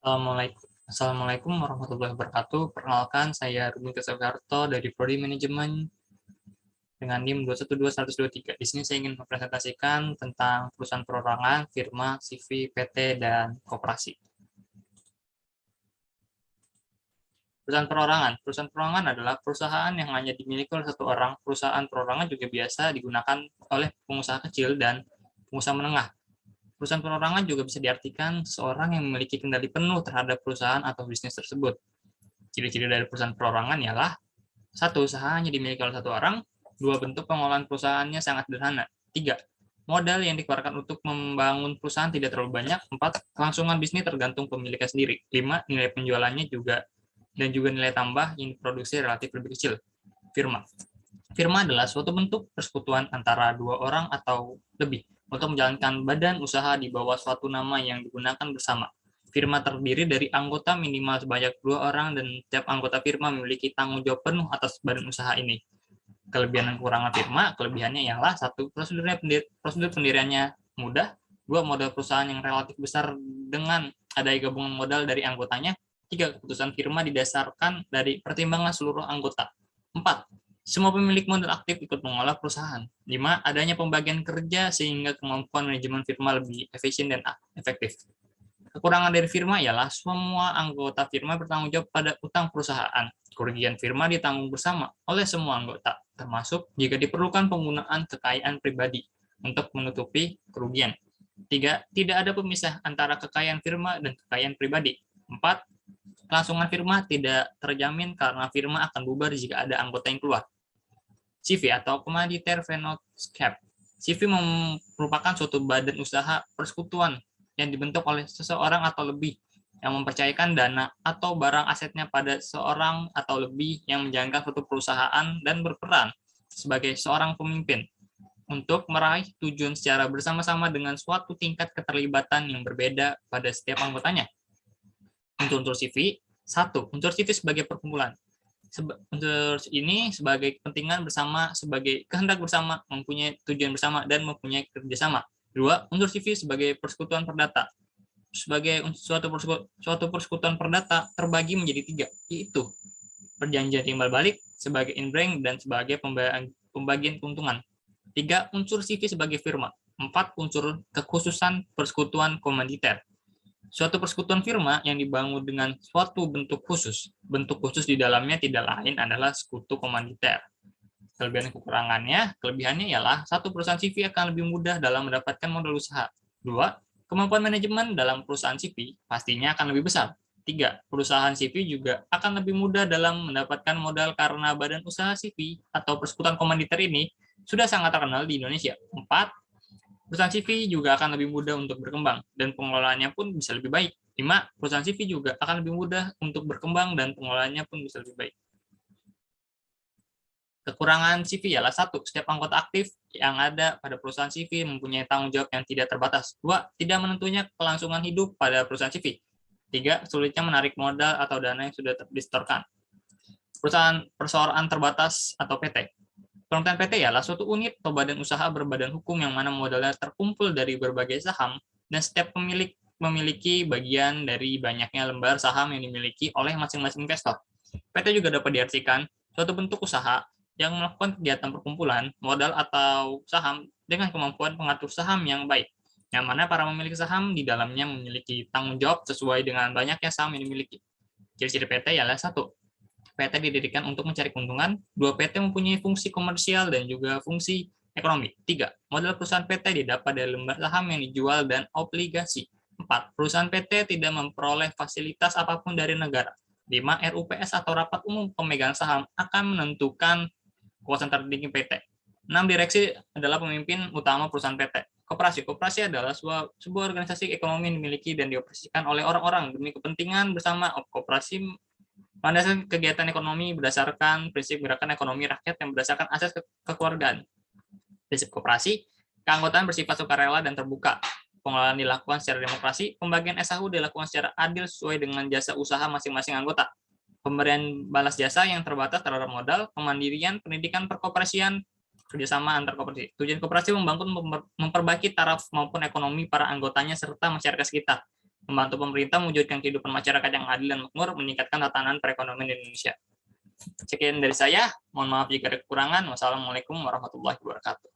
Assalamualaikum warahmatullahi wabarakatuh. Perkenalkan, saya Ruben Kesagarto dari Prodi Manajemen dengan NIM 212.123. Di sini saya ingin mempresentasikan tentang perusahaan perorangan, firma, CV, PT, dan koperasi. Perusahaan perorangan adalah perusahaan yang hanya dimiliki oleh satu orang. Perusahaan perorangan juga biasa digunakan oleh pengusaha kecil dan pengusaha menengah. Perusahaan perorangan juga bisa diartikan seorang yang memiliki kendali penuh terhadap perusahaan atau bisnis tersebut. Ciri-ciri dari perusahaan perorangan ialah: satu, usaha hanya dimiliki oleh satu orang. Dua, bentuk pengelolaan perusahaannya sangat sederhana. Tiga, modal yang dikeluarkan untuk membangun perusahaan tidak terlalu banyak. Empat, kelangsungan bisnis tergantung pemiliknya sendiri. Lima, nilai penjualannya juga nilai tambah yang diproduksi relatif lebih kecil. Firma. Firma adalah suatu bentuk persekutuan antara dua orang atau lebih untuk menjalankan badan usaha di bawah suatu nama yang digunakan bersama. Firma terdiri dari anggota minimal sebanyak dua orang dan setiap anggota firma memiliki tanggung jawab penuh atas badan usaha ini. Kelebihan dan kekurangan firma: kelebihannya ialah: satu, prosedur pendiriannya mudah. Dua, modal perusahaan yang relatif besar dengan adanya gabungan modal dari anggotanya. Tiga, keputusan firma didasarkan dari pertimbangan seluruh anggota. Empat, semua pemilik modal aktif ikut mengolah perusahaan. Lima, adanya pembagian kerja sehingga kemampuan manajemen firma lebih efisien dan efektif. Kekurangan dari firma ialah semua anggota firma bertanggung jawab pada utang perusahaan. Kerugian firma ditanggung bersama oleh semua anggota, termasuk jika diperlukan penggunaan kekayaan pribadi untuk menutupi kerugian. Tiga, tidak ada pemisah antara kekayaan firma dan kekayaan pribadi. Empat, kelangsungan firma tidak terjamin karena firma akan bubar jika ada anggota yang keluar. CV atau Commanditaire Finance Cap. CV merupakan suatu badan usaha persekutuan yang dibentuk oleh seseorang atau lebih yang mempercayakan dana atau barang asetnya pada seorang atau lebih yang menjalankan suatu perusahaan dan berperan sebagai seorang pemimpin untuk meraih tujuan secara bersama-sama dengan suatu tingkat keterlibatan yang berbeda pada setiap anggotanya. Unsur CV: satu, unsur CV sebagai perkumpulan. Unsur ini sebagai kepentingan bersama, sebagai kehendak bersama, mempunyai tujuan bersama, dan mempunyai kerjasama. Dua, unsur CV sebagai persekutuan perdata. Sebagai suatu persekutuan perdata terbagi menjadi tiga, yaitu perjanjian timbal balik, sebagai in-bank, dan sebagai pembagian keuntungan. Tiga, unsur CV sebagai firma. Empat, unsur kekhususan persekutuan komanditer. Suatu persekutuan firma yang dibangun dengan suatu bentuk khusus. Bentuk khusus di dalamnya tidak lain adalah sekutu komanditer. Kelebihan dan kekurangannya: kelebihannya ialah: satu, perusahaan CV akan lebih mudah dalam mendapatkan modal usaha. Dua, kemampuan manajemen dalam perusahaan CV pastinya akan lebih besar. Tiga, perusahaan CV juga akan lebih mudah dalam mendapatkan modal karena badan usaha CV atau persekutuan komanditer ini sudah sangat terkenal di Indonesia. Empat, perusahaan CV juga akan lebih mudah untuk berkembang dan pengelolaannya pun bisa lebih baik. 5. Perusahaan CV juga akan lebih mudah untuk berkembang dan pengelolaannya pun bisa lebih baik. Kekurangan CV ialah: satu, setiap anggota aktif yang ada pada perusahaan CV mempunyai tanggung jawab yang tidak terbatas. Dua, tidak menentunya kelangsungan hidup pada perusahaan CV. Tiga, sulitnya menarik modal atau dana yang sudah disetorkan. Perusahaan perseorangan terbatas atau PT. Pengertian PT ialah suatu unit atau badan usaha berbadan hukum yang mana modalnya terkumpul dari berbagai saham dan setiap pemilik memiliki bagian dari banyaknya lembar saham yang dimiliki oleh masing-masing investor. PT juga dapat diartikan suatu bentuk usaha yang melakukan kegiatan perkumpulan modal atau saham dengan kemampuan pengatur saham yang baik, yang mana para pemilik saham di dalamnya memiliki tanggung jawab sesuai dengan banyaknya saham yang dimiliki. Ciri-ciri PT ialah: satu, PT didirikan untuk mencari keuntungan. Dua, PT mempunyai fungsi komersial dan juga fungsi ekonomi. Tiga, modal perusahaan PT didapat dari lembar saham yang dijual dan obligasi. Empat, perusahaan PT tidak memperoleh fasilitas apapun dari negara. Lima, RUPS atau Rapat Umum Pemegang Saham akan menentukan kekuasaan tertinggi PT. Enam, direksi adalah pemimpin utama perusahaan PT. Koperasi. Koperasi adalah sebuah organisasi ekonomi yang dimiliki dan dioperasikan oleh orang-orang demi kepentingan bersama. Koperasi landasan kegiatan ekonomi berdasarkan prinsip gerakan ekonomi rakyat yang berdasarkan asas kekeluargaan. Prinsip koperasi: keanggotaan bersifat sukarela dan terbuka. Pengelolaan dilakukan secara demokrasi. Pembagian SAU dilakukan secara adil sesuai dengan jasa usaha masing-masing anggota. Pemberian balas jasa yang terbatas terhadap modal. Kemandirian, pendidikan perkoperasian, kerjasama antar koperasi. Tujuan koperasi membangun memperbaiki taraf maupun ekonomi para anggotanya serta masyarakat sekitar. membantu pemerintah mewujudkan kehidupan masyarakat yang adil dan makmur, meningkatkan tatanan perekonomian di Indonesia. Sekian dari saya, mohon maaf jika ada kekurangan. Wassalamualaikum warahmatullahi wabarakatuh.